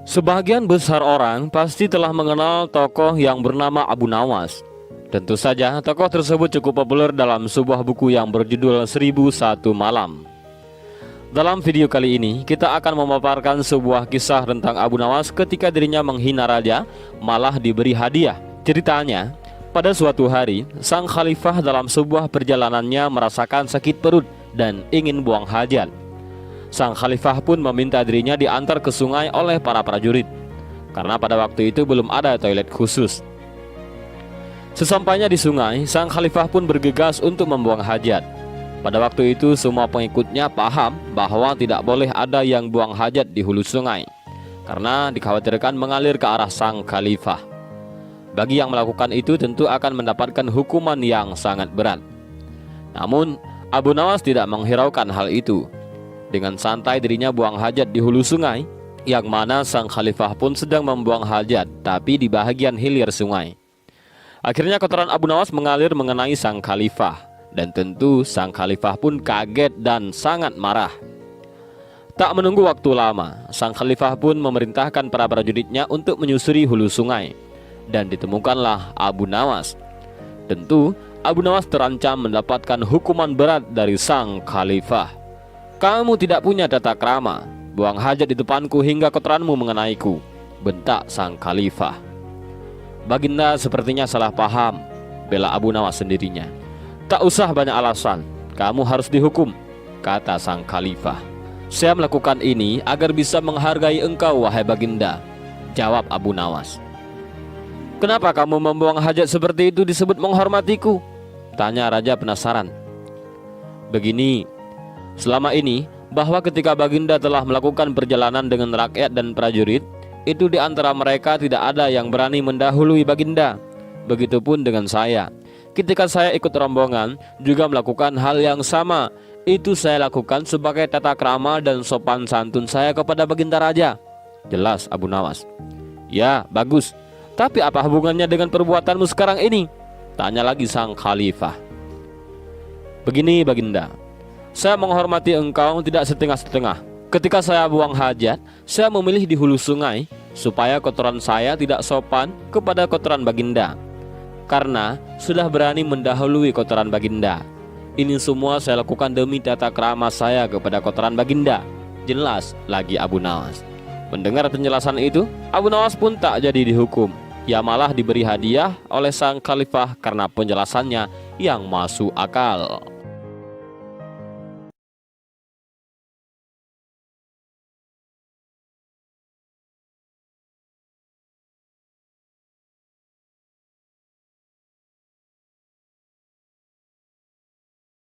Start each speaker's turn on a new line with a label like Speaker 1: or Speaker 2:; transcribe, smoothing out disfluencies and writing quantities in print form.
Speaker 1: Sebagian besar orang pasti telah mengenal tokoh yang bernama Abu Nawas. Tentu saja tokoh tersebut cukup populer dalam sebuah buku yang berjudul 1001 Malam. Dalam video kali ini kita akan memaparkan sebuah kisah tentang Abu Nawas ketika dirinya menghina raja malah diberi hadiah. Ceritanya, pada suatu hari sang khalifah dalam sebuah perjalanannya merasakan sakit perut dan ingin buang hajat. Sang khalifah pun meminta dirinya diantar ke sungai oleh para prajurit, karena pada waktu itu belum ada toilet khusus. Sesampainya di sungai, sang khalifah pun bergegas untuk membuang hajat. Pada waktu itu semua pengikutnya paham bahwa tidak boleh ada yang buang hajat di hulu sungai, karena dikhawatirkan mengalir ke arah sang khalifah. Bagi yang melakukan itu tentu akan mendapatkan hukuman yang sangat berat. Namun Abu Nawas tidak menghiraukan hal itu. Dengan santai dirinya buang hajat di hulu sungai, yang mana sang khalifah pun sedang membuang hajat, tapi di bahagian hilir sungai. Akhirnya kotoran Abu Nawas mengalir mengenai sang khalifah, dan tentu sang khalifah pun kaget dan sangat marah. Tak menunggu waktu lama, sang khalifah pun memerintahkan para prajuritnya untuk menyusuri hulu sungai, dan ditemukanlah Abu Nawas. Tentu Abu Nawas terancam mendapatkan hukuman berat dari sang khalifah. "Kamu tidak punya tata krama, buang hajat di depanku hingga kotoranmu mengenaiku," bentak sang khalifah. "Baginda sepertinya salah paham," bela Abu Nawas sendirinya. "Tak usah banyak alasan, kamu harus dihukum," kata sang khalifah. "Saya melakukan ini agar bisa menghargai engkau, wahai baginda," jawab Abu Nawas. "Kenapa kamu membuang hajat seperti itu disebut menghormatiku?" tanya raja penasaran. "Begini, selama ini, bahwa ketika baginda telah melakukan perjalanan dengan rakyat dan prajurit, itu di antara mereka tidak ada yang berani mendahului baginda. Begitupun dengan saya. Ketika saya ikut rombongan, juga melakukan hal yang sama. Itu saya lakukan sebagai tata krama dan sopan santun saya kepada baginda raja," jelas Abu Nawas. "Ya, bagus. Tapi apa hubungannya dengan perbuatanmu sekarang ini?" tanya lagi sang khalifah. "Begini baginda, saya menghormati engkau tidak setengah-setengah. Ketika saya buang hajat, saya memilih di hulu sungai supaya kotoran saya tidak sopan kepada kotoran baginda, karena sudah berani mendahului kotoran baginda. Ini semua saya lakukan demi tata krama saya kepada kotoran baginda," jelas lagi Abu Nawas. Mendengar penjelasan itu, Abu Nawas pun tak jadi dihukum. Ia malah diberi hadiah oleh sang khalifah karena penjelasannya yang masuk akal.